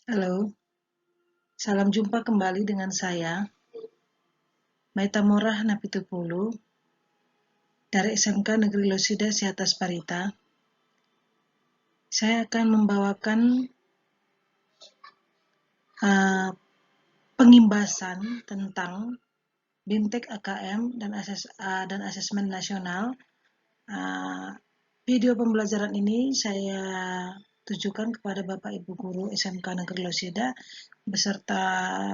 Halo, salam jumpa kembali dengan saya, Maitamorah Napitupulu, dari SMK Negeri Losida Siatas Parita. Saya akan membawakan pengimbasan tentang BIMTEK AKM dan asesmen nasional. Video pembelajaran ini saya tujukan kepada Bapak Ibu Guru SMK Negeri Losida beserta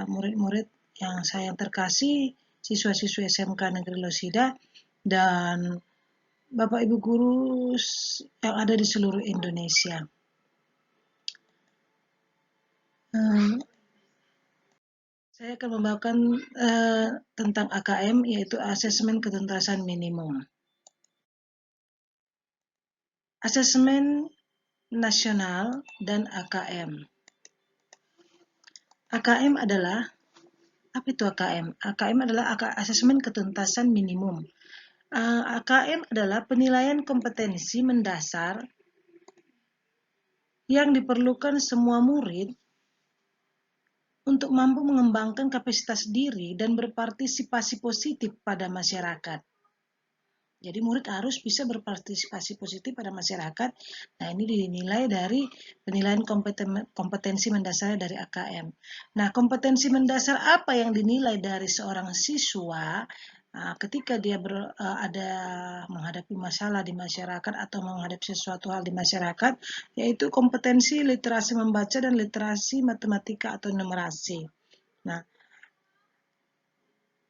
murid-murid yang saya terkasih, siswa-siswi SMK Negeri Losida, dan Bapak Ibu Guru yang ada di seluruh Indonesia. Saya akan membawakan tentang AKM, yaitu Asesmen Ketuntasan Minimum. Asesmen Nasional dan AKM. AKM adalah, apa itu AKM? AKM adalah Asesmen Ketuntasan Minimum. AKM adalah penilaian kompetensi mendasar yang diperlukan semua murid untuk mampu mengembangkan kapasitas diri dan berpartisipasi positif pada masyarakat. Jadi murid harus bisa berpartisipasi positif pada masyarakat. Nah, ini dinilai dari penilaian kompetensi mendasar dari AKM. Nah, kompetensi mendasar apa yang dinilai dari seorang siswa ketika dia ada menghadapi masalah di masyarakat atau menghadapi sesuatu hal di masyarakat, yaitu kompetensi literasi membaca dan literasi matematika atau numerasi. Nah,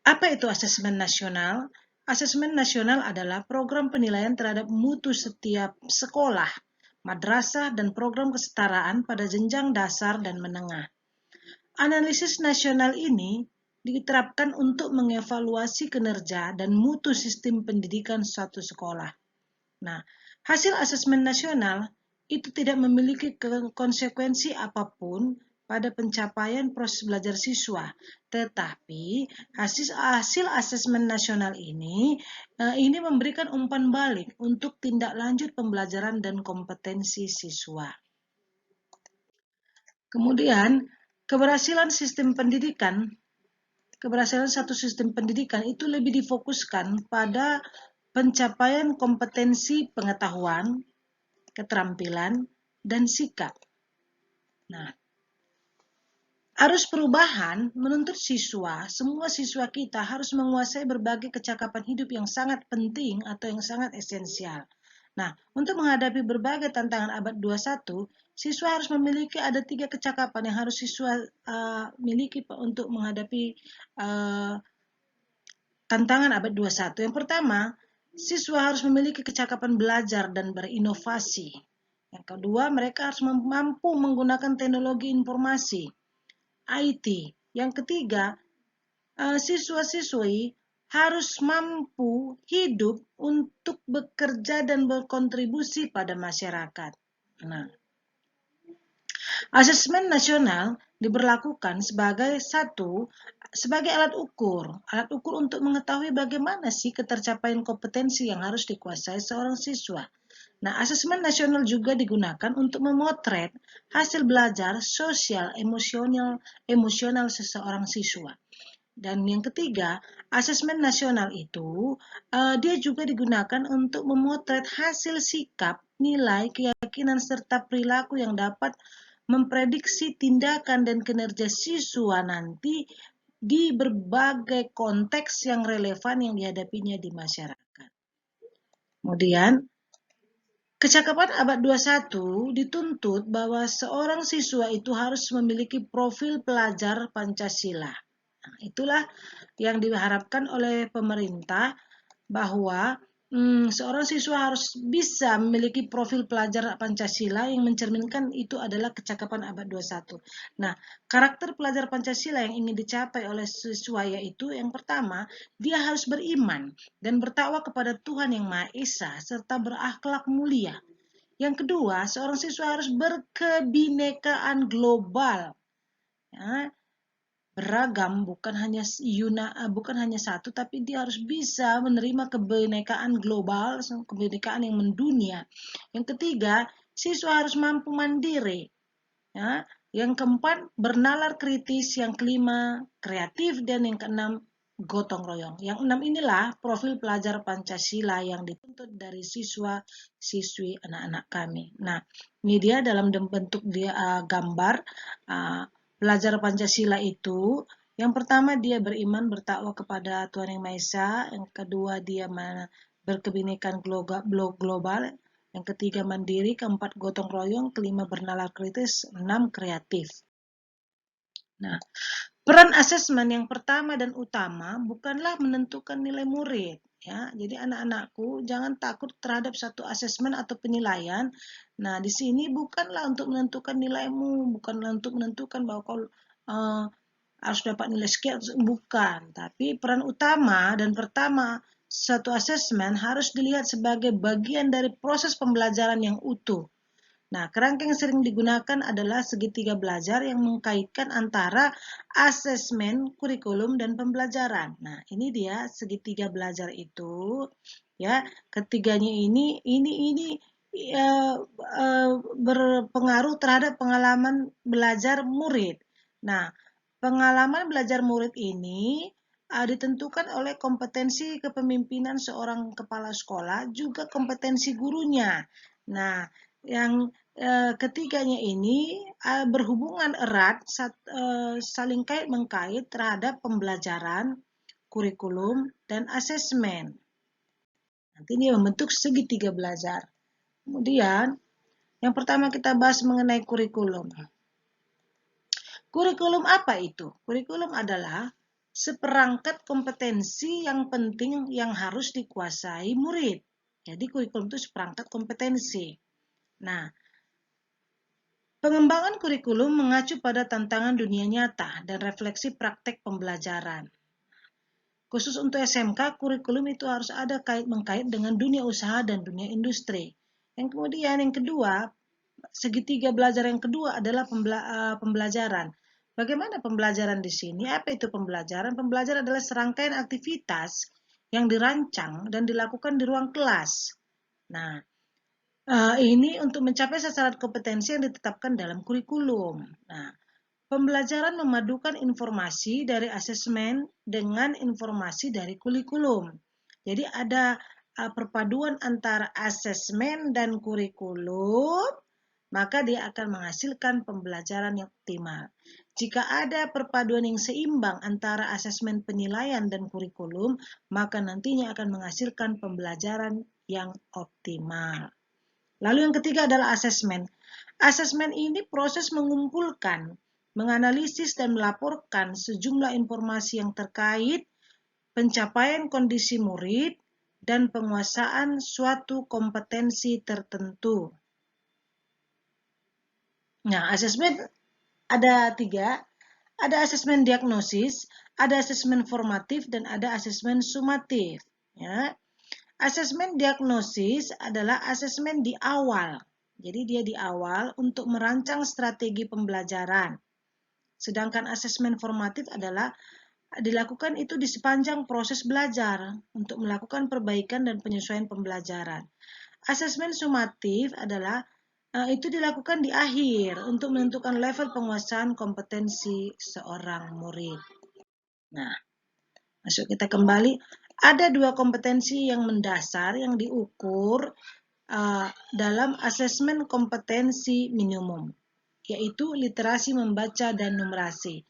apa itu asesmen nasional? Asesmen nasional adalah program penilaian terhadap mutu setiap sekolah, madrasah, dan program kesetaraan pada jenjang dasar dan menengah. Analisis nasional ini diterapkan untuk mengevaluasi kinerja dan mutu sistem pendidikan suatu sekolah. Nah, hasil asesmen nasional itu tidak memiliki konsekuensi apapun pada pencapaian proses belajar siswa, tetapi hasil asesmen nasional ini memberikan umpan balik untuk tindak lanjut pembelajaran dan kompetensi siswa. Kemudian, keberhasilan satu sistem pendidikan itu lebih difokuskan pada pencapaian kompetensi pengetahuan, keterampilan, dan sikap. Nah, arus perubahan menuntut semua siswa kita harus menguasai berbagai kecakapan hidup yang sangat penting atau yang sangat esensial. Nah, untuk menghadapi berbagai tantangan abad 21, siswa harus memiliki ada 3 kecakapan yang harus siswa miliki untuk menghadapi tantangan abad 21. Yang pertama, siswa harus memiliki kecakapan belajar dan berinovasi. Yang kedua, mereka harus mampu menggunakan teknologi informasi, IT. Yang ketiga, siswa-siswi harus mampu hidup untuk bekerja dan berkontribusi pada masyarakat. Nah, asesmen nasional diberlakukan sebagai alat ukur untuk mengetahui bagaimana sih ketercapaian kompetensi yang harus dikuasai seorang siswa. Nah, asesmen nasional juga digunakan untuk memotret hasil belajar sosial emosional seseorang siswa. Dan yang ketiga, asesmen nasional itu dia juga digunakan untuk memotret hasil sikap, nilai, keyakinan, serta perilaku yang dapat memprediksi tindakan dan kinerja siswa nanti di berbagai konteks yang relevan yang dihadapinya di masyarakat. Kemudian, kecakapan abad 21 dituntut bahwa seorang siswa itu harus memiliki profil pelajar Pancasila. Nah, itulah yang diharapkan oleh pemerintah bahwa seorang siswa harus bisa memiliki profil pelajar Pancasila yang mencerminkan itu adalah kecakapan abad 21. Nah, karakter pelajar Pancasila yang ingin dicapai oleh siswa yaitu yang pertama, dia harus beriman dan bertakwa kepada Tuhan Yang Maha Esa serta berakhlak mulia. Yang kedua, seorang siswa harus berkebinekaan global. Ya, beragam, bukan hanya satu, tapi dia harus bisa menerima kebinekaan global, kebinekaan yang mendunia. Yang ketiga, siswa harus mampu mandiri, ya, Yang keempat, bernalar kritis. Yang kelima, kreatif. Dan yang keenam, gotong royong. Yang enam inilah profil pelajar Pancasila yang dituntut dari siswa-siswi anak-anak kami. Nah, ini dia dalam bentuk gambar pelajar Pancasila itu. Yang pertama, dia beriman bertakwa kepada Tuhan Yang Maha Esa. Yang kedua, dia berkebinekaan global. Yang ketiga, mandiri. Keempat, gotong royong. Kelima, bernalar kritis. Enam, kreatif. Nah, peran asesmen yang pertama dan utama bukanlah menentukan nilai murid. Ya, jadi anak-anakku jangan takut terhadap satu asesmen atau penilaian. Nah, di sini bukanlah untuk menentukan nilaimu, bukanlah untuk menentukan bahwa kau harus dapat nilai sekian, bukan. Tapi peran utama dan pertama satu asesmen harus dilihat sebagai bagian dari proses pembelajaran yang utuh. Nah, kerangka yang sering digunakan adalah segitiga belajar yang mengkaitkan antara asesmen, kurikulum, dan pembelajaran. Nah, ini dia segitiga belajar itu, ya. Ketiganya ini berpengaruh terhadap pengalaman belajar murid. Nah, pengalaman belajar murid ini ditentukan oleh kompetensi kepemimpinan seorang kepala sekolah, juga kompetensi gurunya. Nah, yang ketiganya ini berhubungan erat, saling kait-mengkait terhadap pembelajaran, kurikulum, dan asesmen. Nanti ini membentuk segitiga belajar. Kemudian, yang pertama kita bahas mengenai kurikulum. Kurikulum apa itu? Kurikulum adalah seperangkat kompetensi yang penting yang harus dikuasai murid. Jadi kurikulum itu seperangkat kompetensi. Nah, pengembangan kurikulum mengacu pada tantangan dunia nyata dan refleksi praktek pembelajaran. Khusus untuk SMK, kurikulum itu harus ada kait-mengkait dengan dunia usaha dan dunia industri. Yang kemudian yang kedua, segitiga belajar yang kedua adalah pembelajaran. Bagaimana pembelajaran di sini? Apa itu pembelajaran? Pembelajaran adalah serangkaian aktivitas yang dirancang dan dilakukan di ruang kelas. Nah, ini untuk mencapai sasaran kompetensi yang ditetapkan dalam kurikulum. Nah, pembelajaran memadukan informasi dari asesmen dengan informasi dari kurikulum. Jadi ada perpaduan antara asesmen dan kurikulum, maka dia akan menghasilkan pembelajaran yang optimal. Jika ada perpaduan yang seimbang antara asesmen penilaian dan kurikulum, maka nantinya akan menghasilkan pembelajaran yang optimal. Lalu yang ketiga adalah asesmen. Asesmen ini proses mengumpulkan, menganalisis dan melaporkan sejumlah informasi yang terkait pencapaian kondisi murid dan penguasaan suatu kompetensi tertentu. Nah, asesmen ada tiga. Ada asesmen diagnosis, ada asesmen formatif, dan ada asesmen sumatif. Ya. Asesmen diagnosis adalah asesmen di awal. Jadi dia di awal untuk merancang strategi pembelajaran. Sedangkan asesmen formatif adalah dilakukan itu di sepanjang proses belajar untuk melakukan perbaikan dan penyesuaian pembelajaran. Asesmen sumatif adalah itu dilakukan di akhir untuk menentukan level penguasaan kompetensi seorang murid. Nah, masuk kita kembali. Ada dua kompetensi yang mendasar yang diukur dalam asesmen kompetensi minimum, yaitu literasi membaca dan numerasi.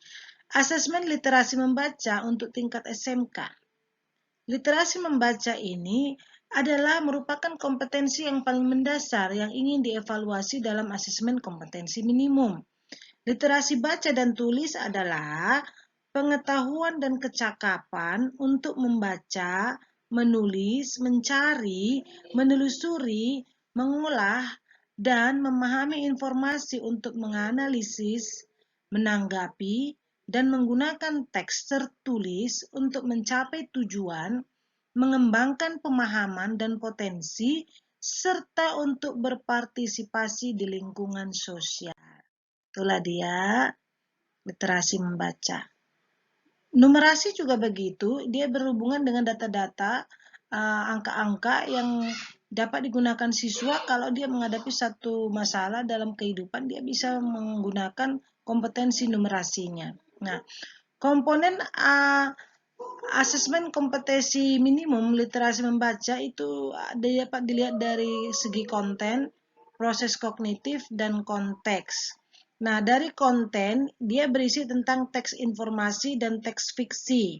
Asesmen literasi membaca untuk tingkat SMK. Literasi membaca ini adalah merupakan kompetensi yang paling mendasar yang ingin dievaluasi dalam asesmen kompetensi minimum. Literasi baca dan tulis adalah pengetahuan dan kecakapan untuk membaca, menulis, mencari, menelusuri, mengolah, dan memahami informasi untuk menganalisis, menanggapi, dan menggunakan teks tertulis untuk mencapai tujuan, mengembangkan pemahaman dan potensi, serta untuk berpartisipasi di lingkungan sosial. Itulah dia literasi membaca. Numerasi juga begitu, dia berhubungan dengan data-data, angka-angka yang dapat digunakan siswa kalau dia menghadapi satu masalah dalam kehidupan, dia bisa menggunakan kompetensi numerasinya. Nah, komponen asesmen kompetensi minimum literasi membaca itu dapat dilihat dari segi konten, proses kognitif, dan konteks. Nah, dari konten, dia berisi tentang teks informasi dan teks fiksi.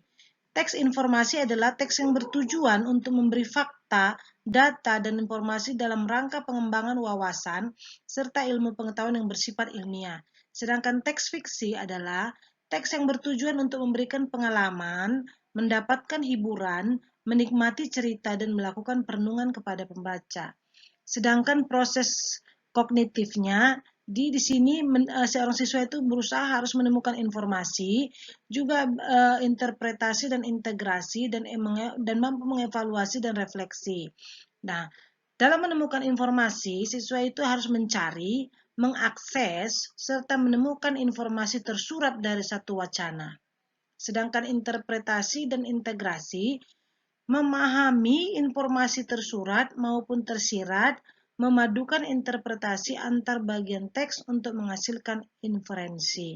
Teks informasi adalah teks yang bertujuan untuk memberi fakta, data, dan informasi dalam rangka pengembangan wawasan serta ilmu pengetahuan yang bersifat ilmiah. Sedangkan teks fiksi adalah teks yang bertujuan untuk memberikan pengalaman, mendapatkan hiburan, menikmati cerita, dan melakukan perenungan kepada pembaca. Sedangkan proses kognitifnya di sini seorang siswa itu berusaha harus menemukan informasi, juga interpretasi dan integrasi dan mampu mengevaluasi dan refleksi. Nah, dalam menemukan informasi, siswa itu harus mencari, mengakses, serta menemukan informasi tersurat dari satu wacana. Sedangkan interpretasi dan integrasi memahami informasi tersurat maupun tersirat, memadukan interpretasi antar bagian teks untuk menghasilkan inferensi.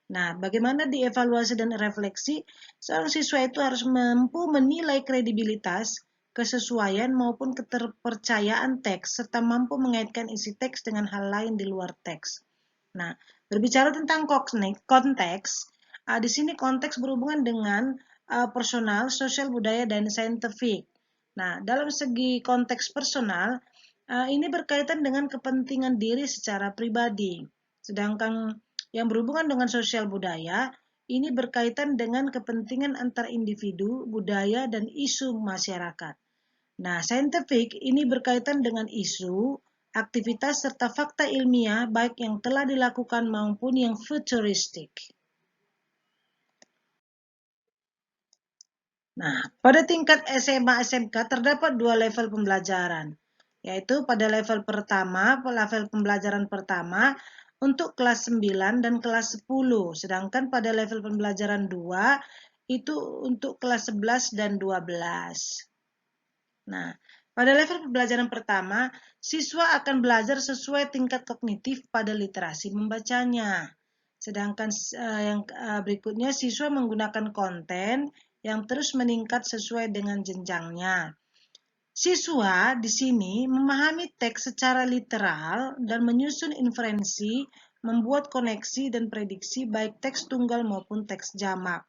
Nah, bagaimana dievaluasi dan refleksi? Seorang siswa itu harus mampu menilai kredibilitas, kesesuaian maupun keterpercayaan teks, serta mampu mengaitkan isi teks dengan hal lain di luar teks. Nah, berbicara tentang konteks, di sini konteks berhubungan dengan personal, sosial, budaya, dan saintifik. Nah, dalam segi konteks personal, ini berkaitan dengan kepentingan diri secara pribadi. Sedangkan yang berhubungan dengan sosial budaya, ini berkaitan dengan kepentingan antar individu, budaya, dan isu masyarakat. Nah, saintifik ini berkaitan dengan isu, aktivitas, serta fakta ilmiah baik yang telah dilakukan maupun yang futuristik. Nah, pada tingkat SMA SMK terdapat dua level pembelajaran, yaitu pada level pertama, level pembelajaran pertama untuk kelas 9 dan kelas 10, sedangkan pada level pembelajaran 2 itu untuk kelas 11 dan 12. Nah, pada level pembelajaran pertama, siswa akan belajar sesuai tingkat kognitif pada literasi membacanya. Sedangkan yang berikutnya, siswa menggunakan konten yang terus meningkat sesuai dengan jenjangnya. Siswa di sini memahami teks secara literal dan menyusun inferensi, membuat koneksi dan prediksi baik teks tunggal maupun teks jamak.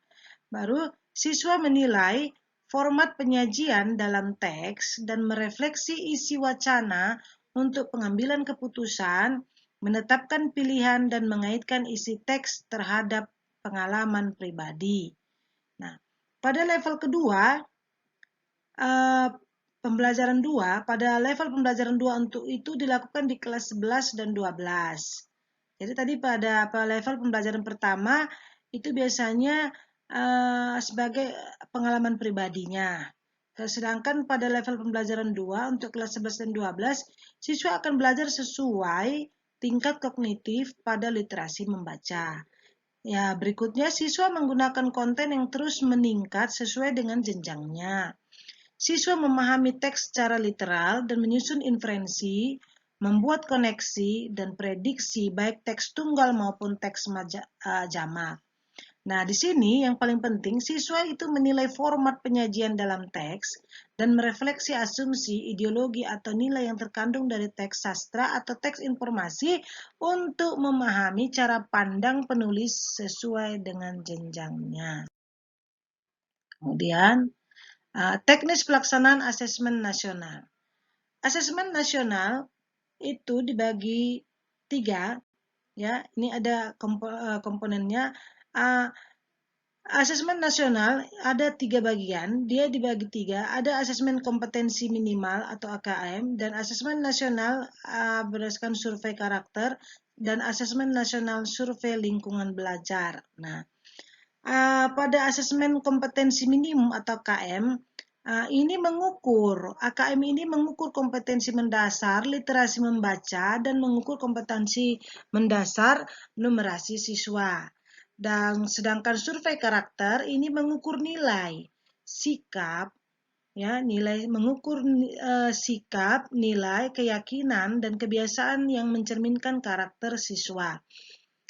Baru siswa menilai format penyajian dalam teks dan merefleksi isi wacana untuk pengambilan keputusan, menetapkan pilihan dan mengaitkan isi teks terhadap pengalaman pribadi. Nah, pada level kedua, pembelajaran 2, pada level pembelajaran 2 untuk itu dilakukan di kelas 11 dan 12. Jadi tadi pada level pembelajaran pertama itu biasanya sebagai pengalaman pribadinya. Sedangkan pada level pembelajaran 2 untuk kelas 11 dan 12, siswa akan belajar sesuai tingkat kognitif pada literasi membaca. Ya, berikutnya siswa menggunakan konten yang terus meningkat sesuai dengan jenjangnya. Siswa memahami teks secara literal dan menyusun inferensi, membuat koneksi dan prediksi baik teks tunggal maupun teks jamak. Nah, di sini yang paling penting siswa itu menilai format penyajian dalam teks dan merefleksi asumsi, ideologi atau nilai yang terkandung dari teks sastra atau teks informasi untuk memahami cara pandang penulis sesuai dengan jenjangnya. Kemudian, teknis pelaksanaan asesmen nasional. Asesmen nasional itu dibagi 3, ya. Ini ada komponennya. Asesmen nasional ada 3 bagian, dia dibagi 3. Ada asesmen kompetensi minimal atau AKM dan asesmen nasional berdasarkan survei karakter dan asesmen nasional survei lingkungan belajar. Nah, pada asesmen kompetensi minimum atau KM, AKM ini mengukur kompetensi mendasar literasi membaca dan mengukur kompetensi mendasar numerasi siswa. Dan sedangkan survei karakter ini mengukur nilai, sikap, Ya, mengukur sikap, nilai, keyakinan, dan kebiasaan yang mencerminkan karakter siswa.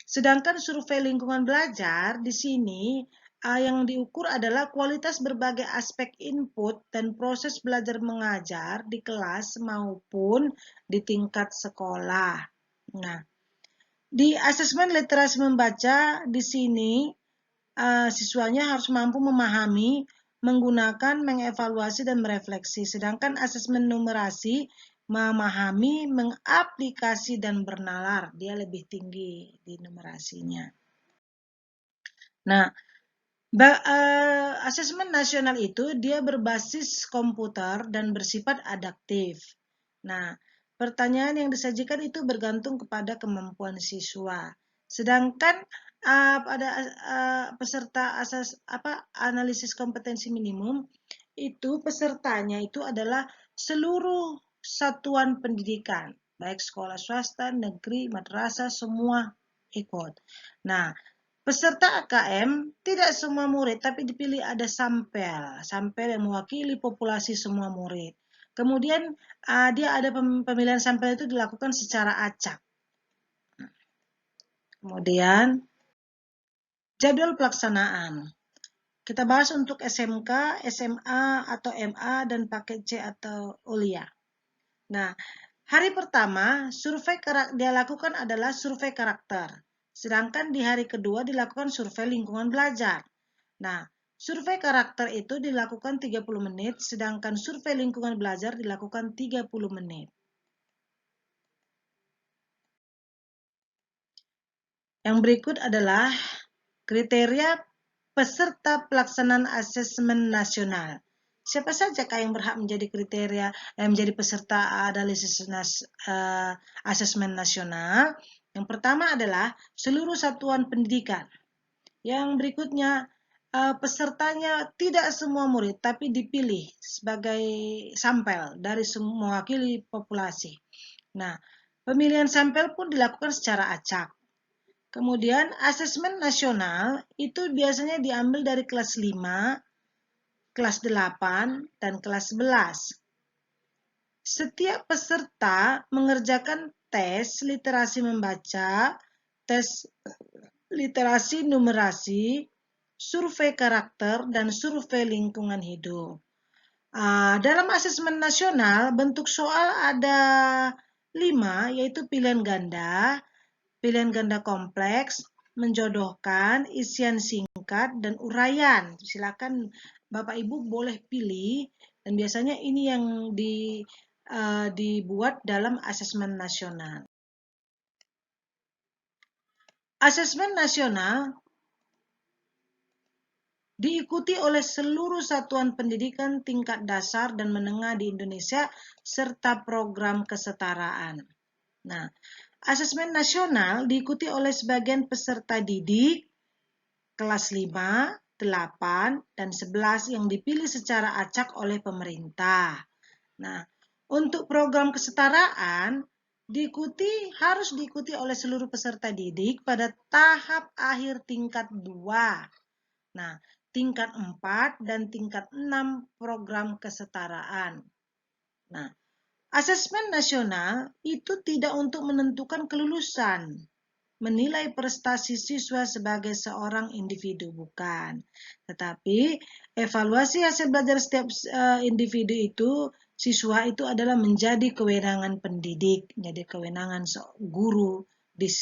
Sedangkan survei lingkungan belajar di sini yang diukur adalah kualitas berbagai aspek input dan proses belajar mengajar di kelas maupun di tingkat sekolah. Nah, di asesmen literasi membaca di sini siswanya harus mampu memahami, menggunakan, mengevaluasi, dan merefleksi. Sedangkan asesmen numerasi memahami, mengaplikasi, dan bernalar. Dia lebih tinggi di numerasinya. Nah, asesmen nasional itu dia berbasis komputer dan bersifat adaptif. Nah, pertanyaan yang disajikan itu bergantung kepada kemampuan siswa. Sedangkan pada peserta analisis kompetensi minimum itu pesertanya itu adalah seluruh satuan pendidikan, baik sekolah swasta, negeri, madrasah, semua ikut. Nah, peserta AKM tidak semua murid, tapi dipilih ada sampel yang mewakili populasi semua murid. Kemudian dia ada pemilihan sampel itu dilakukan secara acak. Kemudian jadwal pelaksanaan. Kita bahas untuk SMK, SMA atau MA dan paket C atau Ulia. Nah, hari pertama dia lakukan adalah survei karakter. Sedangkan di hari kedua dilakukan survei lingkungan belajar. Nah, survei karakter itu dilakukan 30 menit, sedangkan survei lingkungan belajar dilakukan 30 menit. Yang berikut adalah kriteria peserta pelaksanaan asesmen nasional. Siapa saja yang berhak menjadi menjadi peserta analisis asesmen nasional? Yang pertama adalah seluruh satuan pendidikan. Yang berikutnya pesertanya tidak semua murid, tapi dipilih sebagai sampel dari mewakili populasi. Nah, pemilihan sampel pun dilakukan secara acak. Kemudian asesmen nasional itu biasanya diambil dari kelas 5, kelas 8, dan kelas 11. Setiap peserta mengerjakan tes literasi membaca, tes literasi numerasi, survei karakter, dan survei lingkungan hidup. Dalam asesmen nasional, bentuk soal ada 5, yaitu pilihan ganda kompleks, menjodohkan, isian singkat, dan uraian. Silakan Bapak Ibu boleh pilih, dan biasanya ini yang dibuat dalam asesmen nasional. Asesmen nasional diikuti oleh seluruh satuan pendidikan tingkat dasar dan menengah di Indonesia serta program kesetaraan. Nah, asesmen nasional diikuti oleh sebagian peserta didik kelas 5, 8, dan 11 yang dipilih secara acak oleh pemerintah. Nah, untuk program kesetaraan harus diikuti oleh seluruh peserta didik pada tahap akhir tingkat 2. Nah, tingkat 4 dan tingkat 6 program kesetaraan. Nah, asesmen nasional itu tidak untuk menentukan kelulusan, menilai prestasi siswa sebagai seorang individu, bukan. Tetapi evaluasi hasil belajar setiap individu itu, siswa itu adalah menjadi kewenangan pendidik, menjadi kewenangan guru di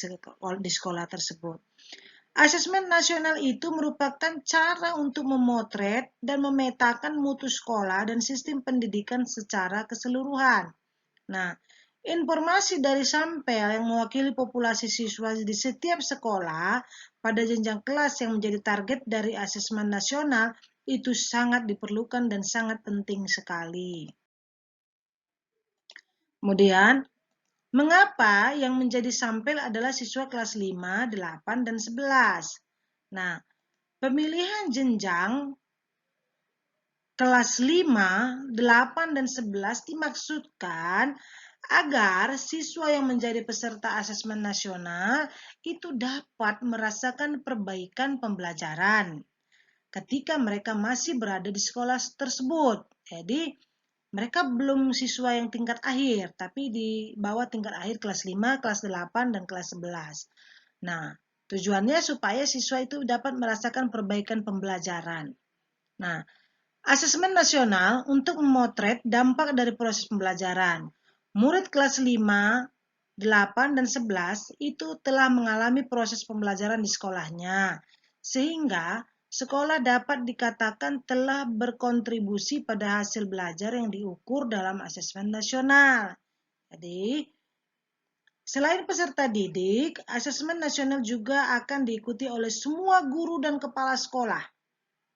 sekolah tersebut. Asesmen nasional itu merupakan cara untuk memotret dan memetakan mutu sekolah dan sistem pendidikan secara keseluruhan. Nah, informasi dari sampel yang mewakili populasi siswa di setiap sekolah pada jenjang kelas yang menjadi target dari asesmen nasional itu sangat diperlukan dan sangat penting sekali. Kemudian, mengapa yang menjadi sampel adalah siswa kelas 5, 8, dan 11? Nah, pemilihan jenjang kelas 5, 8, dan 11 dimaksudkan agar siswa yang menjadi peserta asesmen nasional itu dapat merasakan perbaikan pembelajaran ketika mereka masih berada di sekolah tersebut. Jadi mereka belum siswa yang tingkat akhir, tapi di bawah tingkat akhir kelas 5, kelas 8, dan kelas 11. Nah, tujuannya supaya siswa itu dapat merasakan perbaikan pembelajaran. Nah, asesmen nasional untuk memotret dampak dari proses pembelajaran. Murid kelas 5, 8, dan 11 itu telah mengalami proses pembelajaran di sekolahnya, sehingga sekolah dapat dikatakan telah berkontribusi pada hasil belajar yang diukur dalam asesmen nasional. Jadi, selain peserta didik, asesmen nasional juga akan diikuti oleh semua guru dan kepala sekolah.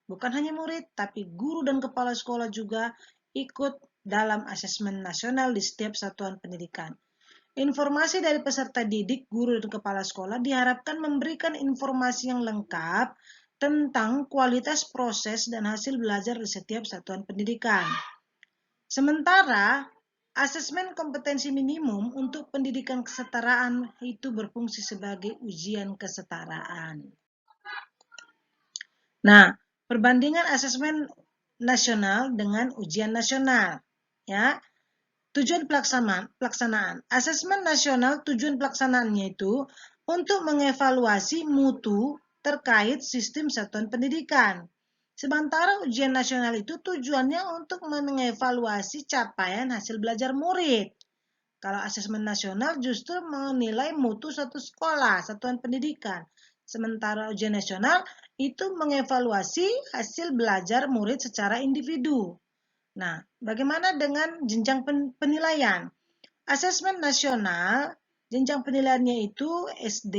Bukan hanya murid, tapi guru dan kepala sekolah juga ikut dalam asesmen nasional di setiap satuan pendidikan. Informasi dari peserta didik, guru, dan kepala sekolah diharapkan memberikan informasi yang lengkap tentang kualitas proses dan hasil belajar di setiap satuan pendidikan. Sementara, asesmen kompetensi minimum untuk pendidikan kesetaraan itu berfungsi sebagai ujian kesetaraan. Nah, perbandingan asesmen nasional dengan ujian nasional, ya. Tujuan pelaksanaan. Asesmen nasional tujuan pelaksanaannya itu untuk mengevaluasi mutu terkait sistem satuan pendidikan. Sementara ujian nasional itu tujuannya untuk mengevaluasi capaian hasil belajar murid. Kalau asesmen nasional justru menilai mutu satu sekolah, satuan pendidikan. Sementara ujian nasional itu mengevaluasi hasil belajar murid secara individu. Nah, bagaimana dengan jenjang penilaian? Asesmen nasional, jenjang penilaiannya itu SD,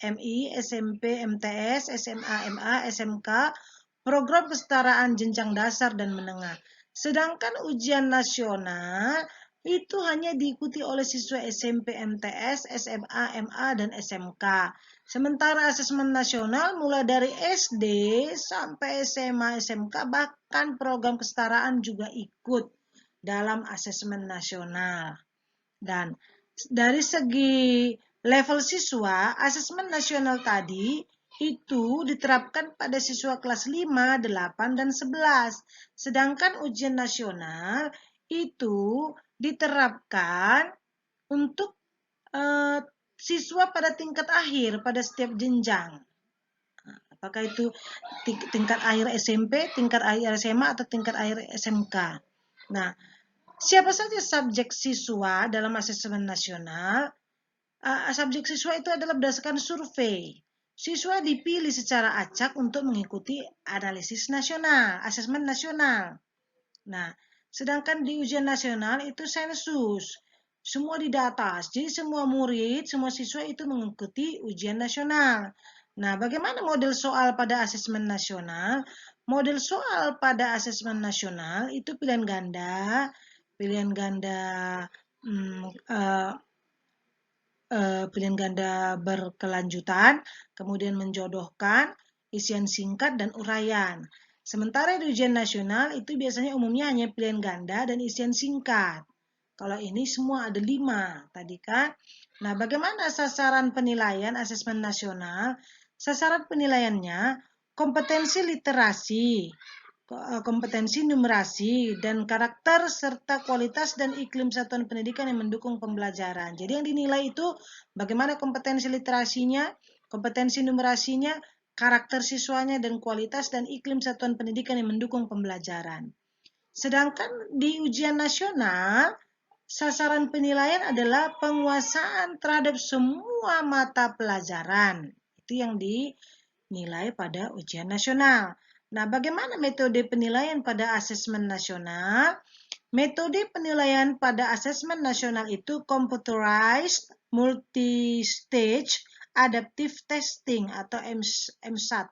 MI, SMP, MTS, SMA, MA, SMK, program kesetaraan jenjang dasar dan menengah. Sedangkan ujian nasional itu hanya diikuti oleh siswa SMP, MTS, SMA, MA, dan SMK. Sementara asesmen nasional mulai dari SD sampai SMA, SMK, bahkan program kesetaraan juga ikut dalam asesmen nasional. Dan dari segi level siswa, asesmen nasional tadi itu diterapkan pada siswa kelas 5, 8, dan 11. Sedangkan ujian nasional itu diterapkan untuk siswa pada tingkat akhir pada setiap jenjang. Apakah itu tingkat akhir SMP, tingkat akhir SMA, atau tingkat akhir SMK. Nah, siapa saja subjek siswa dalam asesmen nasional? Subjek siswa itu adalah berdasarkan survei. Siswa dipilih secara acak untuk mengikuti analisis nasional, asesmen nasional. Nah, sedangkan di ujian nasional itu sensus. Semua didata. Jadi semua murid, semua siswa itu mengikuti ujian nasional. Nah, bagaimana model soal pada asesmen nasional? Model soal pada asesmen nasional itu pilihan ganda pilihan ganda berkelanjutan, kemudian menjodohkan, isian singkat, dan uraian. Sementara di ujian nasional itu biasanya umumnya hanya pilihan ganda dan isian singkat. Kalau ini semua ada 5 tadi kan. Nah, bagaimana sasaran penilaian asesmen nasional? Sasaran penilaiannya kompetensi literasi, kompetensi numerasi, dan karakter serta kualitas dan iklim satuan pendidikan yang mendukung pembelajaran. Jadi yang dinilai itu bagaimana kompetensi literasinya, kompetensi numerasinya, karakter siswanya, dan kualitas dan iklim satuan pendidikan yang mendukung pembelajaran. Sedangkan di ujian nasional, sasaran penilaian adalah penguasaan terhadap semua mata pelajaran. Itu yang dinilai pada ujian nasional. Nah, bagaimana metode penilaian pada asesmen nasional? Metode penilaian pada asesmen nasional itu computerized multi-stage adaptive testing atau MSAT.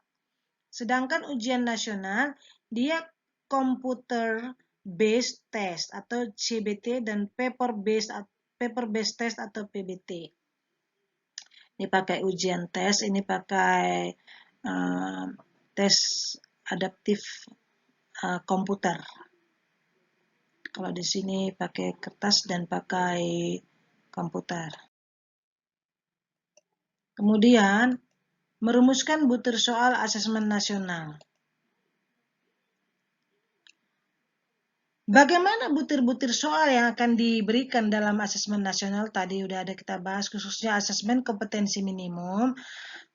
Sedangkan ujian nasional dia computer based test atau CBT dan paper based test atau PBT. Ini pakai ujian tes, ini pakai tes adaptif komputer. Kalau di sini pakai kertas dan pakai komputer. Kemudian merumuskan butir soal asesmen nasional. Bagaimana butir-butir soal yang akan diberikan dalam asesmen nasional? Tadi udah ada kita bahas, khususnya asesmen kompetensi minimum.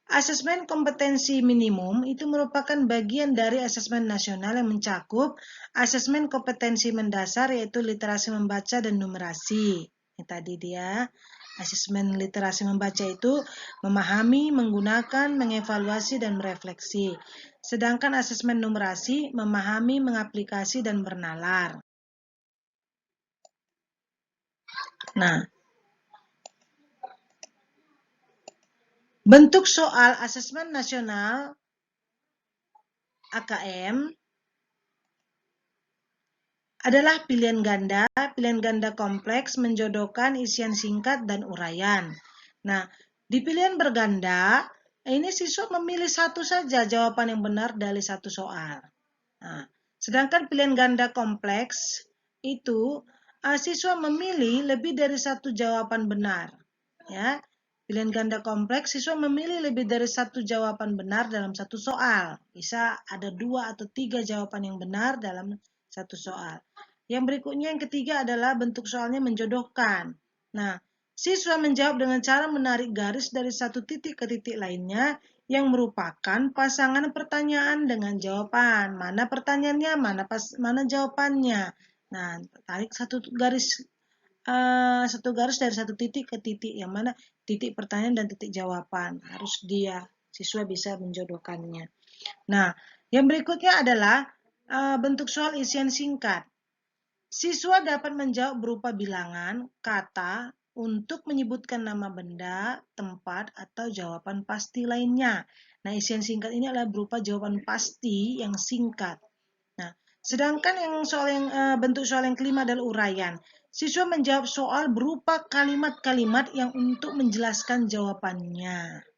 Asesmen kompetensi minimum itu merupakan bagian dari asesmen nasional yang mencakup asesmen kompetensi mendasar, yaitu literasi membaca dan numerasi. Ini tadi dia. Asesmen literasi membaca itu memahami, menggunakan, mengevaluasi, dan merefleksi. Sedangkan asesmen numerasi memahami, mengaplikasi, dan bernalar. Nah, bentuk soal asesmen nasional AKM adalah pilihan ganda kompleks menjodohkan isian singkat dan uraian. Nah, di pilihan berganda, ini siswa memilih satu saja jawaban yang benar dari satu soal. Nah, sedangkan pilihan ganda kompleks itu siswa memilih lebih dari satu jawaban benar. Ya, pilihan ganda kompleks siswa memilih lebih dari satu jawaban benar dalam satu soal. Bisa ada 2 atau 3 jawaban yang benar dalam satu soal. Yang berikutnya, yang ketiga adalah bentuk soalnya menjodohkan. Nah, siswa menjawab dengan cara menarik garis dari satu titik ke titik lainnya yang merupakan pasangan pertanyaan dengan jawaban. Mana pertanyaannya, mana jawabannya. Nah, tarik satu garis dari satu titik ke titik, yang mana titik pertanyaan dan titik jawaban. Harus siswa bisa menjodohkannya. Nah, yang berikutnya adalah bentuk soal isian singkat. Siswa dapat menjawab berupa bilangan, kata, untuk menyebutkan nama benda, tempat, atau jawaban pasti lainnya. Nah, isian singkat ini adalah berupa jawaban pasti yang singkat. Nah, sedangkan bentuk soal yang kelima adalah uraian. Siswa menjawab soal berupa kalimat-kalimat yang untuk menjelaskan jawabannya.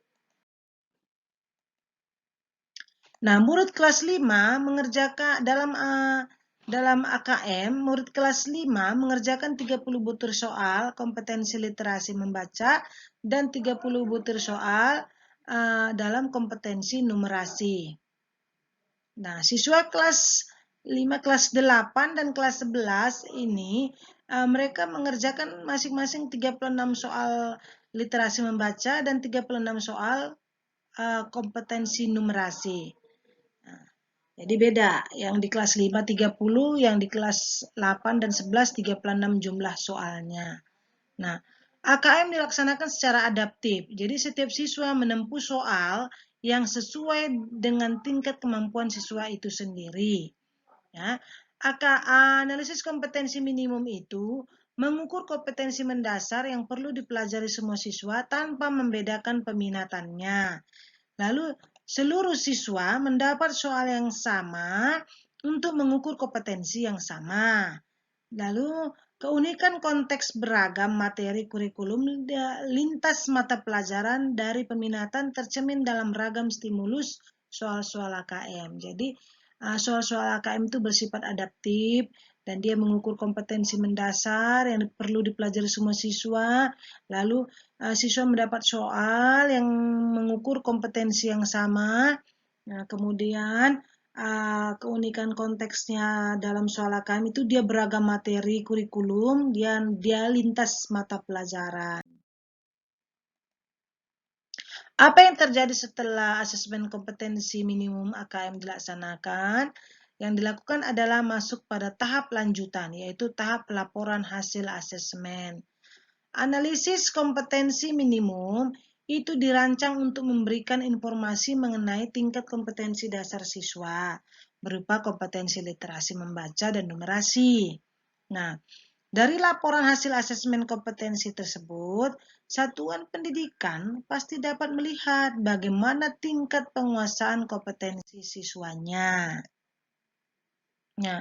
Nah, murid kelas 5 mengerjakan dalam AKM, murid kelas 5 mengerjakan 30 butir soal kompetensi literasi membaca dan 30 butir soal dalam kompetensi numerasi. Nah, siswa kelas 5, kelas 8, dan kelas 11 ini mereka mengerjakan masing-masing 36 soal literasi membaca dan 36 soal kompetensi numerasi. Jadi beda, yang di kelas 5 30, yang di kelas 8 dan 11 36 jumlah soalnya. Nah, AKM dilaksanakan secara adaptif. Jadi setiap siswa menempuh soal yang sesuai dengan tingkat kemampuan siswa itu sendiri. Ya. Analisis kompetensi minimum itu mengukur kompetensi mendasar yang perlu dipelajari semua siswa tanpa membedakan peminatannya. Lalu seluruh siswa mendapat soal yang sama untuk mengukur kompetensi yang sama. Lalu keunikan konteks beragam materi kurikulum lintas mata pelajaran dari peminatan tercermin dalam ragam stimulus soal-soal AKM. Jadi soal-soal AKM itu bersifat adaptif dan dia mengukur kompetensi mendasar yang perlu dipelajari semua siswa. Lalu siswa mendapat soal yang mengukur kompetensi yang sama. Nah, kemudian keunikan konteksnya dalam soal AKM itu dia beragam materi kurikulum, dia lintas mata pelajaran. Apa yang terjadi setelah asesmen kompetensi minimum AKM dilaksanakan? Yang dilakukan adalah masuk pada tahap lanjutan, yaitu tahap pelaporan hasil asesmen. Analisis kompetensi minimum itu dirancang untuk memberikan informasi mengenai tingkat kompetensi dasar siswa, berupa kompetensi literasi membaca dan numerasi. Nah, dari laporan hasil asesmen kompetensi tersebut, satuan pendidikan pasti dapat melihat bagaimana tingkat penguasaan kompetensi siswanya. Nah,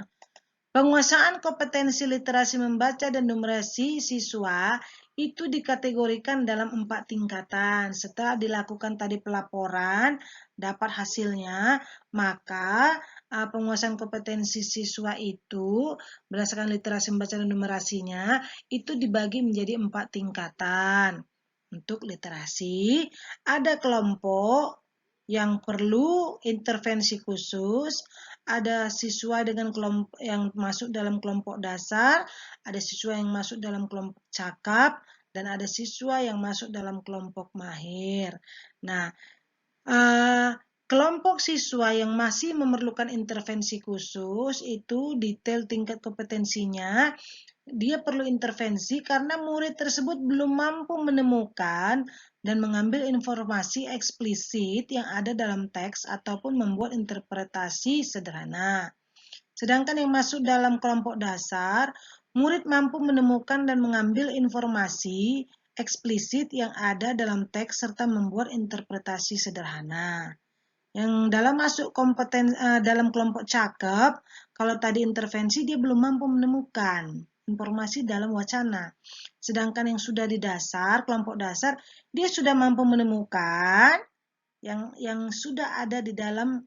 penguasaan kompetensi literasi membaca dan numerasi siswa itu dikategorikan dalam 4 tingkatan. Setelah dilakukan tadi pelaporan, dapat hasilnya, maka penguasaan kompetensi siswa itu berdasarkan literasi membaca dan numerasinya itu dibagi menjadi 4 tingkatan. Untuk literasi, ada kelompok yang perlu intervensi khusus, ada siswa dengan kelompok yang masuk dalam kelompok dasar, ada siswa yang masuk dalam kelompok cakap, dan ada siswa yang masuk dalam kelompok mahir. Nah, kelompok siswa yang masih memerlukan intervensi khusus itu detail tingkat kompetensinya. Dia perlu intervensi karena murid tersebut belum mampu menemukan dan mengambil informasi eksplisit yang ada dalam teks ataupun membuat interpretasi sederhana. Sedangkan yang masuk dalam kelompok dasar, murid mampu menemukan dan mengambil informasi eksplisit yang ada dalam teks serta membuat interpretasi sederhana. Yang dalam masuk dalam kelompok cakep, kalau tadi intervensi dia belum mampu menemukan informasi dalam wacana. Sedangkan yang sudah di dasar, kelompok dasar, dia sudah mampu menemukan yang sudah ada di dalam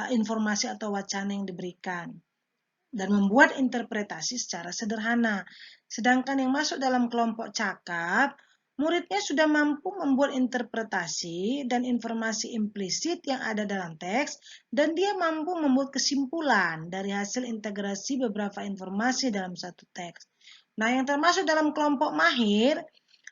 informasi atau wacana yang diberikan dan membuat interpretasi secara sederhana. Sedangkan yang masuk dalam kelompok cakap, muridnya sudah mampu membuat interpretasi dan informasi implisit yang ada dalam teks, dan dia mampu membuat kesimpulan dari hasil integrasi beberapa informasi dalam satu teks. Nah, yang termasuk dalam kelompok mahir,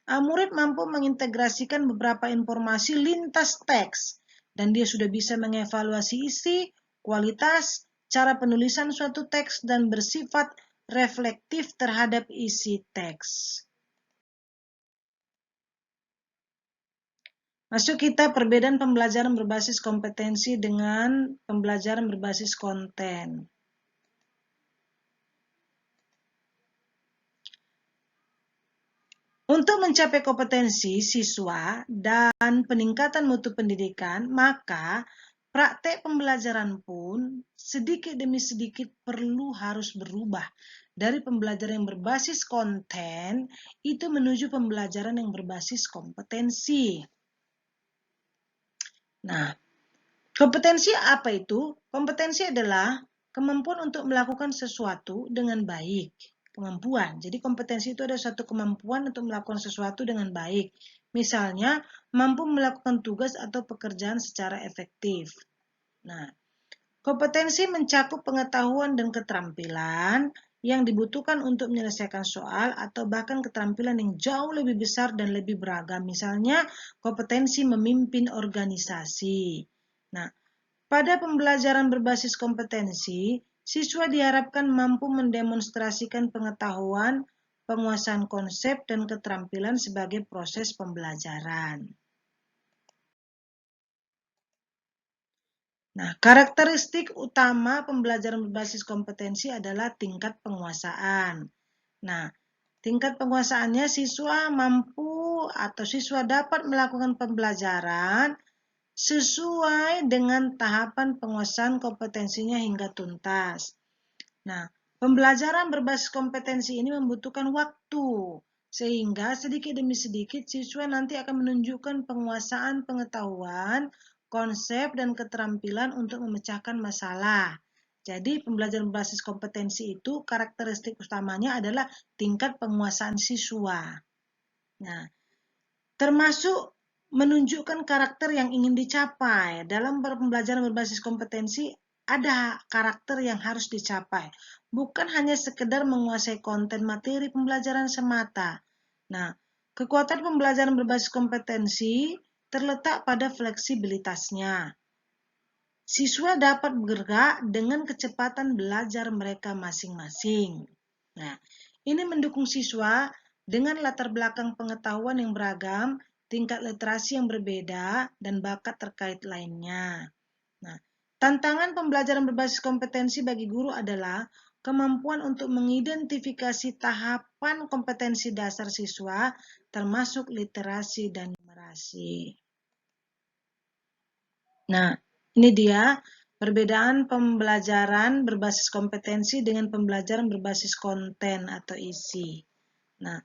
murid mampu mengintegrasikan beberapa informasi lintas teks, dan dia sudah bisa mengevaluasi isi, kualitas, cara penulisan suatu teks, dan bersifat reflektif terhadap isi teks. Masuk kita perbedaan pembelajaran berbasis kompetensi dengan pembelajaran berbasis konten. Untuk mencapai kompetensi siswa dan peningkatan mutu pendidikan, maka praktek pembelajaran pun sedikit demi sedikit harus berubah dari pembelajaran yang berbasis konten itu menuju pembelajaran yang berbasis kompetensi. Nah, kompetensi apa itu? Kompetensi adalah kemampuan untuk melakukan sesuatu dengan baik. Kemampuan. Jadi kompetensi itu ada suatu kemampuan untuk melakukan sesuatu dengan baik. Misalnya, mampu melakukan tugas atau pekerjaan secara efektif. Nah, kompetensi mencakup pengetahuan dan keterampilan yang dibutuhkan untuk menyelesaikan soal atau bahkan keterampilan yang jauh lebih besar dan lebih beragam. Misalnya, kompetensi memimpin organisasi. Nah, pada pembelajaran berbasis kompetensi, siswa diharapkan mampu mendemonstrasikan pengetahuan, penguasaan konsep, dan keterampilan sebagai proses pembelajaran. Nah, karakteristik utama pembelajaran berbasis kompetensi adalah tingkat penguasaan. Nah, tingkat penguasaannya siswa mampu atau siswa dapat melakukan pembelajaran sesuai dengan tahapan penguasaan kompetensinya hingga tuntas. Nah, pembelajaran berbasis kompetensi ini membutuhkan waktu, sehingga sedikit demi sedikit siswa nanti akan menunjukkan penguasaan pengetahuan, konsep, dan keterampilan untuk memecahkan masalah. Jadi, pembelajaran berbasis kompetensi itu karakteristik utamanya adalah tingkat penguasaan siswa. Nah, termasuk menunjukkan karakter yang ingin dicapai. Dalam pembelajaran berbasis kompetensi, ada karakter yang harus dicapai. Bukan hanya sekedar menguasai konten materi pembelajaran semata. Nah, kekuatan pembelajaran berbasis kompetensi terletak pada fleksibilitasnya. Siswa dapat bergerak dengan kecepatan belajar mereka masing-masing. Nah, ini mendukung siswa dengan latar belakang pengetahuan yang beragam, tingkat literasi yang berbeda, dan bakat terkait lainnya. Nah, tantangan pembelajaran berbasis kompetensi bagi guru adalah kemampuan untuk mengidentifikasi tahapan kompetensi dasar siswa, termasuk literasi dan numerasi. Nah, ini dia perbedaan pembelajaran berbasis kompetensi dengan pembelajaran berbasis konten atau isi. Nah,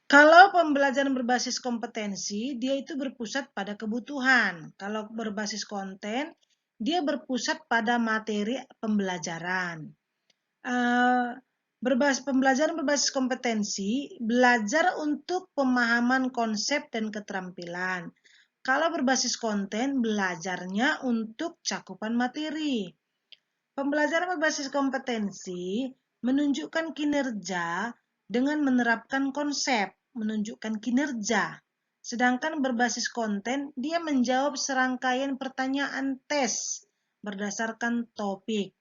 kalau pembelajaran berbasis kompetensi, dia itu berpusat pada kebutuhan. Kalau berbasis konten, dia berpusat pada materi pembelajaran. Pembelajaran berbasis kompetensi, belajar untuk pemahaman konsep dan keterampilan. Kalau berbasis konten, belajarnya untuk cakupan materi. Pembelajaran berbasis kompetensi menunjukkan kinerja dengan menerapkan konsep, menunjukkan kinerja. Sedangkan berbasis konten, dia menjawab serangkaian pertanyaan tes berdasarkan topik.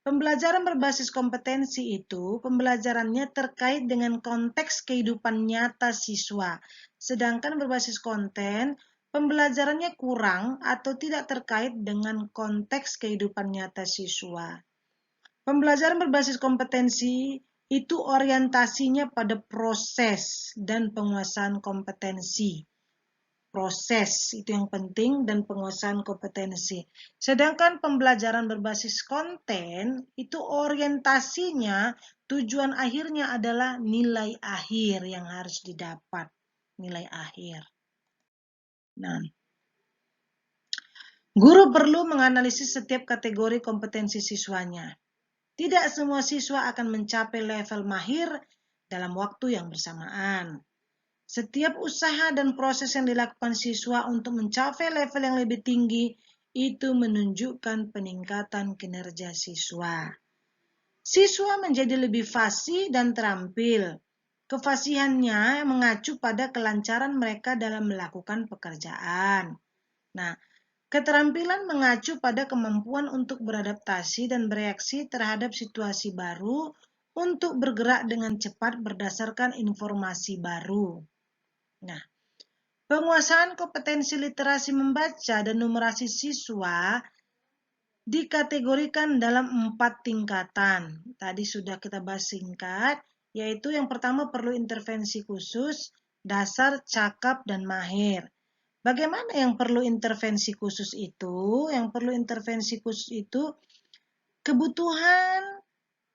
Pembelajaran berbasis kompetensi itu, pembelajarannya terkait dengan konteks kehidupan nyata siswa. Sedangkan berbasis konten, pembelajarannya kurang atau tidak terkait dengan konteks kehidupan nyata siswa. Pembelajaran berbasis kompetensi itu orientasinya pada proses dan penguasaan kompetensi. Proses itu yang penting dan penguasaan kompetensi. Sedangkan pembelajaran berbasis konten itu orientasinya, tujuan akhirnya adalah nilai akhir yang harus didapat. Nilai akhir. Nah, guru perlu menganalisis setiap kategori kompetensi siswanya. Tidak semua siswa akan mencapai level mahir dalam waktu yang bersamaan. Setiap usaha dan proses yang dilakukan siswa untuk mencapai level yang lebih tinggi itu menunjukkan peningkatan kinerja siswa. Siswa menjadi lebih fasih dan terampil. Kefasihannya mengacu pada kelancaran mereka dalam melakukan pekerjaan. Nah, keterampilan mengacu pada kemampuan untuk beradaptasi dan bereaksi terhadap situasi baru untuk bergerak dengan cepat berdasarkan informasi baru. Nah, penguasaan kompetensi literasi membaca dan numerasi siswa dikategorikan dalam 4 tingkatan. Tadi sudah kita bahas singkat, yaitu yang pertama perlu intervensi khusus, dasar, cakap, dan mahir. Bagaimana yang perlu intervensi khusus itu? Yang perlu intervensi khusus itu kebutuhan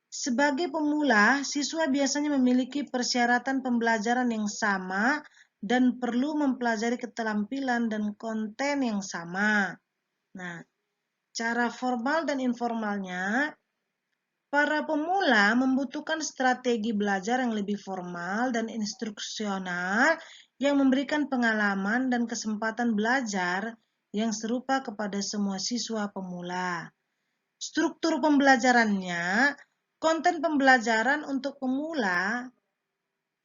sebagai pemula, siswa biasanya memiliki persyaratan pembelajaran yang sama dan perlu mempelajari keterampilan dan konten yang sama. Nah, cara formal dan informalnya, para pemula membutuhkan strategi belajar yang lebih formal dan instruksional yang memberikan pengalaman dan kesempatan belajar yang serupa kepada semua siswa pemula. Struktur pembelajarannya, konten pembelajaran untuk pemula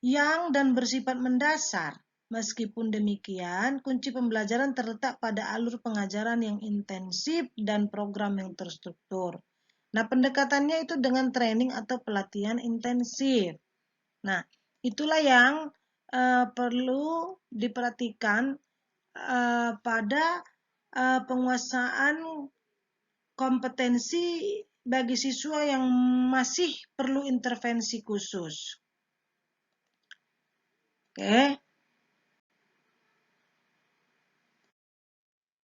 yang dan bersifat mendasar. Meskipun demikian, kunci pembelajaran terletak pada alur pengajaran yang intensif dan program yang terstruktur. Nah, pendekatannya itu dengan training atau pelatihan intensif. Nah, itulah yang perlu diperhatikan pada penguasaan kompetensi bagi siswa yang masih perlu intervensi khusus. Oke.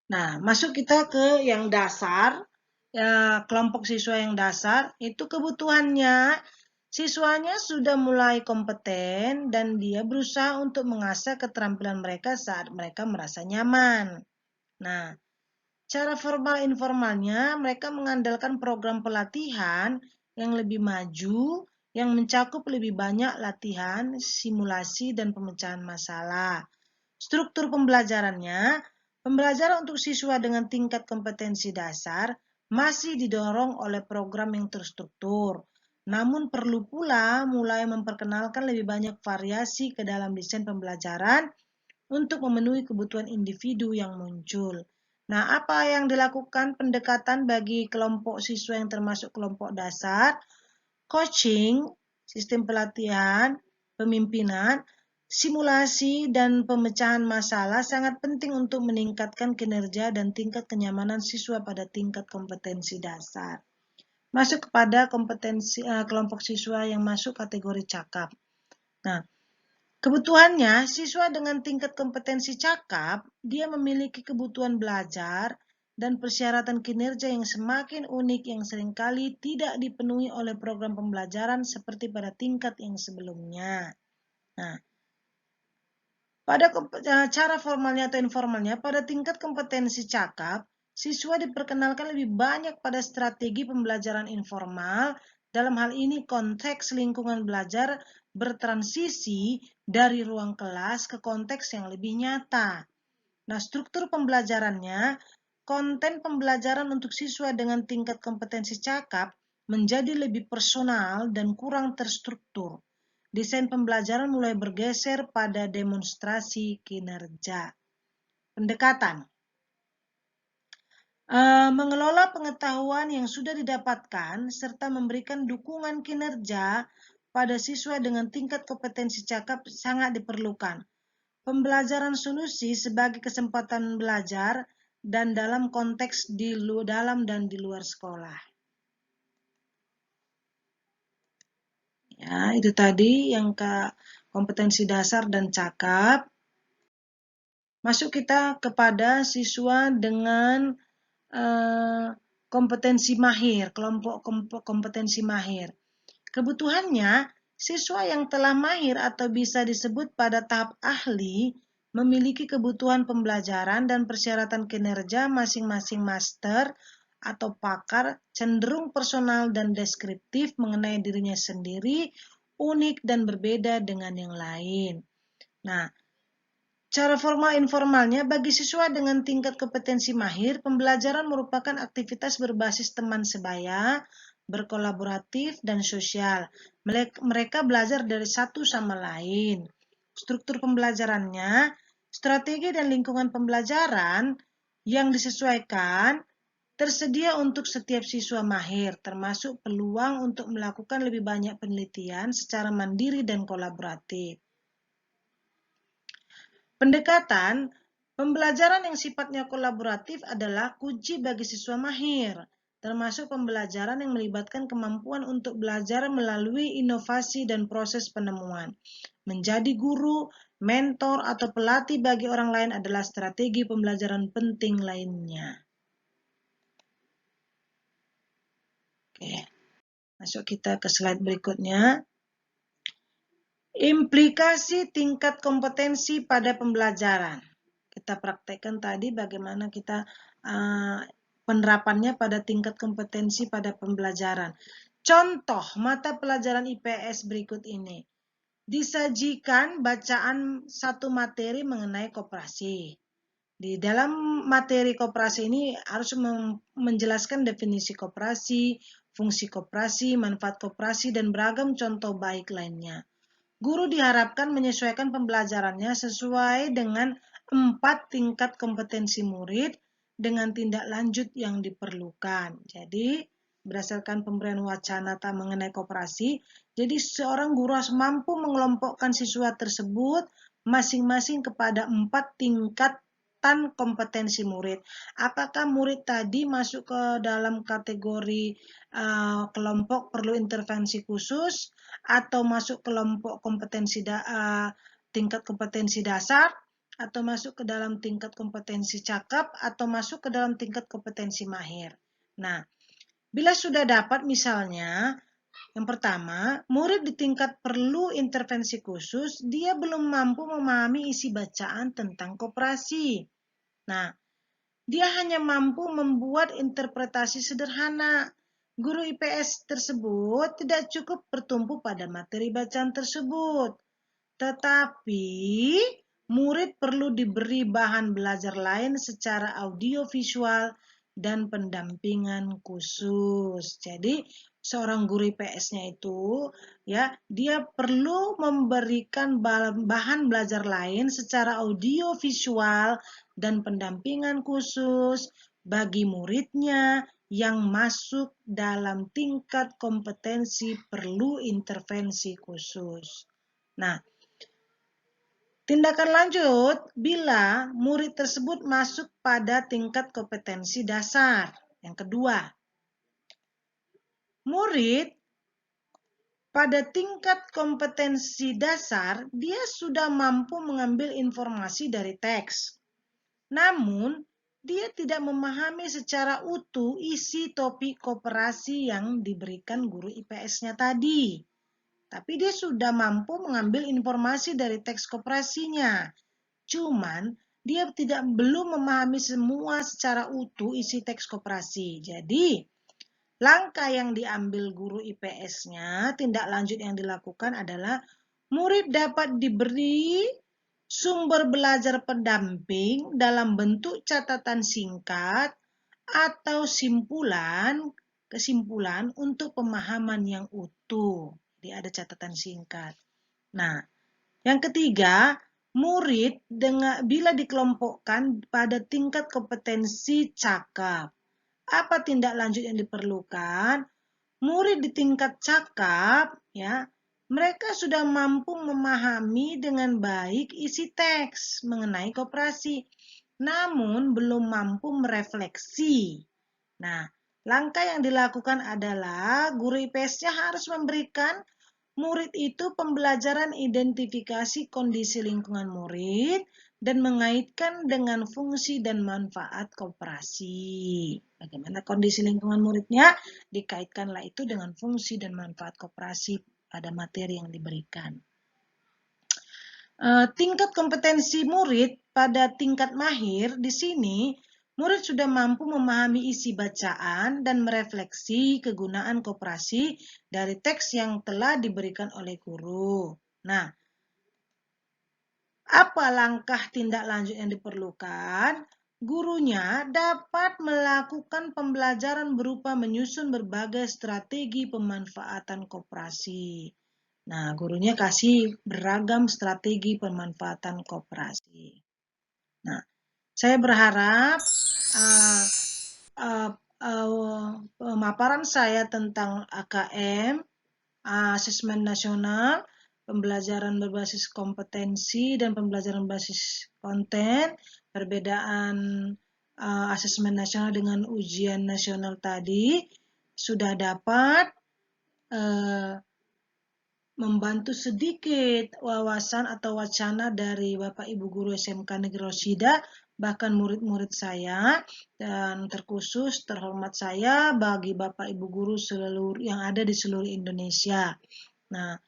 Nah, masuk kita ke yang dasar. Ya, kelompok siswa yang dasar itu kebutuhannya siswanya sudah mulai kompeten dan dia berusaha untuk mengasah keterampilan mereka saat mereka merasa nyaman. Nah, cara formal informalnya mereka mengandalkan program pelatihan yang lebih maju yang mencakup lebih banyak latihan, simulasi, dan pemecahan masalah. Struktur pembelajarannya, pembelajaran untuk siswa dengan tingkat kompetensi dasar masih didorong oleh program yang terstruktur. Namun perlu pula mulai memperkenalkan lebih banyak variasi ke dalam desain pembelajaran untuk memenuhi kebutuhan individu yang muncul. Nah, apa yang dilakukan pendekatan bagi kelompok siswa yang termasuk kelompok dasar? Coaching, sistem pelatihan, pemimpinan, simulasi, dan pemecahan masalah sangat penting untuk meningkatkan kinerja dan tingkat kenyamanan siswa pada tingkat kompetensi dasar. Masuk kepada kompetensi kelompok siswa yang masuk kategori cakap. Nah, kebutuhannya, siswa dengan tingkat kompetensi cakap, dia memiliki kebutuhan belajar dan persyaratan kinerja yang semakin unik yang seringkali tidak dipenuhi oleh program pembelajaran seperti pada tingkat yang sebelumnya. Nah, pada cara formalnya atau informalnya, pada tingkat kompetensi cakap, siswa diperkenalkan lebih banyak pada strategi pembelajaran informal. Dalam hal ini, konteks lingkungan belajar bertransisi dari ruang kelas ke konteks yang lebih nyata. Nah, struktur pembelajarannya, konten pembelajaran untuk siswa dengan tingkat kompetensi cakap menjadi lebih personal dan kurang terstruktur. Desain pembelajaran mulai bergeser pada demonstrasi kinerja. Pendekatan. Mengelola pengetahuan yang sudah didapatkan serta memberikan dukungan kinerja pada siswa dengan tingkat kompetensi cakap sangat diperlukan. Pembelajaran solusi sebagai kesempatan belajar dan dalam konteks di dalam dan di luar sekolah. Ya, itu tadi yang kompetensi dasar dan cakap. Masuk kita kepada siswa dengan kompetensi mahir, kelompok kompetensi mahir. Kebutuhannya, siswa yang telah mahir atau bisa disebut pada tahap ahli memiliki kebutuhan pembelajaran dan persyaratan kinerja masing-masing master atau pakar cenderung personal dan deskriptif mengenai dirinya sendiri, unik dan berbeda dengan yang lain. Nah, cara formal informalnya, bagi siswa dengan tingkat kompetensi mahir, pembelajaran merupakan aktivitas berbasis teman sebaya, berkolaboratif, dan sosial. Mereka belajar dari satu sama lain. Struktur pembelajarannya, strategi dan lingkungan pembelajaran yang disesuaikan tersedia untuk setiap siswa mahir, termasuk peluang untuk melakukan lebih banyak penelitian secara mandiri dan kolaboratif. Pendekatan pembelajaran yang sifatnya kolaboratif adalah kunci bagi siswa mahir, termasuk pembelajaran yang melibatkan kemampuan untuk belajar melalui inovasi dan proses penemuan. Menjadi guru, mentor, atau pelatih bagi orang lain adalah strategi pembelajaran penting lainnya. Oke, masuk kita ke slide berikutnya. Implikasi tingkat kompetensi pada pembelajaran. Kita praktekkan tadi bagaimana kita penerapannya pada tingkat kompetensi pada pembelajaran. Contoh mata pelajaran IPS berikut ini. Disajikan bacaan satu materi mengenai koperasi. Di dalam materi koperasi ini harus menjelaskan definisi koperasi, fungsi koperasi, manfaat koperasi, dan beragam contoh baik lainnya. Guru diharapkan menyesuaikan pembelajarannya sesuai dengan 4 tingkat kompetensi murid dengan tindak lanjut yang diperlukan. Jadi, berdasarkan pemberian wacana mengenai koperasi, jadi seorang guru harus mampu mengelompokkan siswa tersebut masing-masing kepada 4 tingkatan kompetensi murid. Apakah murid tadi masuk ke dalam kategori kelompok perlu intervensi khusus atau masuk kelompok tingkat kompetensi dasar atau masuk ke dalam tingkat kompetensi cakap atau masuk ke dalam tingkat kompetensi mahir. Nah, bila sudah dapat misalnya yang pertama, murid di tingkat perlu intervensi khusus, dia belum mampu memahami isi bacaan tentang koperasi. Nah, dia hanya mampu membuat interpretasi sederhana. Guru IPS tersebut tidak cukup bertumpu pada materi bacaan tersebut. Tetapi, murid perlu diberi bahan belajar lain secara audiovisual dan pendampingan khusus. Jadi, seorang guru IPS-nya itu ya, dia perlu memberikan bahan belajar lain secara audiovisual dan pendampingan khusus bagi muridnya yang masuk dalam tingkat kompetensi perlu intervensi khusus. Nah, tindakan lanjut bila murid tersebut masuk pada tingkat kompetensi dasar. Yang kedua, murid pada tingkat kompetensi dasar, dia sudah mampu mengambil informasi dari teks. Namun, dia tidak memahami secara utuh isi topik koperasi yang diberikan guru IPS-nya tadi. Tapi dia sudah mampu mengambil informasi dari teks koperasinya. Cuman, dia belum memahami semua secara utuh isi teks koperasi. Jadi, langkah yang diambil guru IPS-nya, tindak lanjut yang dilakukan adalah murid dapat diberi sumber belajar pendamping dalam bentuk catatan singkat atau kesimpulan untuk pemahaman yang utuh. Jadi ada catatan singkat. Nah, yang ketiga, murid bila dikelompokkan pada tingkat kompetensi cakap. Apa tindak lanjut yang diperlukan? Murid di tingkat cakap, ya, mereka sudah mampu memahami dengan baik isi teks mengenai koperasi, namun belum mampu merefleksi. Nah, langkah yang dilakukan adalah guru IPS-nya harus memberikan murid itu pembelajaran identifikasi kondisi lingkungan murid dan mengaitkan dengan fungsi dan manfaat koperasi. Bagaimana kondisi lingkungan muridnya? Dikaitkanlah itu dengan fungsi dan manfaat koperasi pada materi yang diberikan. Tingkat kompetensi murid pada tingkat mahir di sini, murid sudah mampu memahami isi bacaan dan merefleksi kegunaan koperasi dari teks yang telah diberikan oleh guru. Nah, apa langkah tindak lanjut yang diperlukan? Gurunya dapat melakukan pembelajaran berupa menyusun berbagai strategi pemanfaatan koperasi. Nah, gurunya kasih beragam strategi pemanfaatan koperasi. Nah, saya berharap pemaparan saya tentang AKM, asesmen nasional, pembelajaran berbasis kompetensi dan pembelajaran berbasis konten, perbedaan asesmen nasional dengan ujian nasional tadi sudah dapat membantu sedikit wawasan atau wacana dari Bapak Ibu Guru SMK Negeri Rosida, bahkan murid-murid saya, dan terkhusus terhormat saya bagi Bapak Ibu Guru yang ada di seluruh Indonesia. Nah,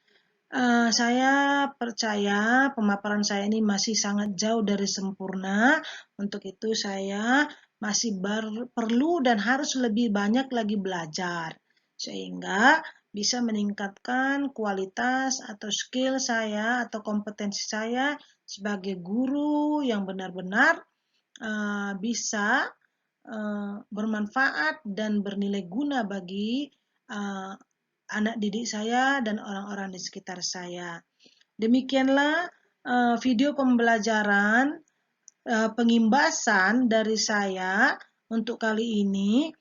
saya percaya pemaparan saya ini masih sangat jauh dari sempurna. Untuk itu saya masih perlu dan harus lebih banyak lagi belajar, sehingga bisa meningkatkan kualitas atau skill saya atau kompetensi saya sebagai guru yang benar-benar bisa bermanfaat dan bernilai guna bagi anak didik saya dan orang-orang di sekitar saya. Demikianlah video pembelajaran pengimbasan dari saya untuk kali ini.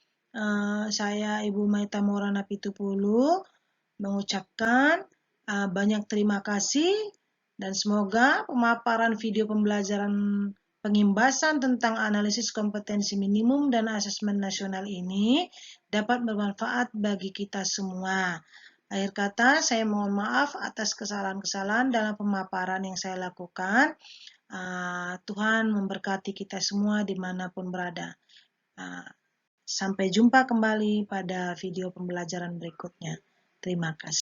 Saya Ibu Maita Maulana Pitupulu mengucapkan banyak terima kasih dan semoga pemaparan video pembelajaran pengimbasan tentang analisis kompetensi minimum dan asesmen nasional ini dapat bermanfaat bagi kita semua. Akhir kata, saya mohon maaf atas kesalahan-kesalahan dalam pemaparan yang saya lakukan. Tuhan memberkati kita semua dimanapun berada. Sampai jumpa kembali pada video pembelajaran berikutnya. Terima kasih.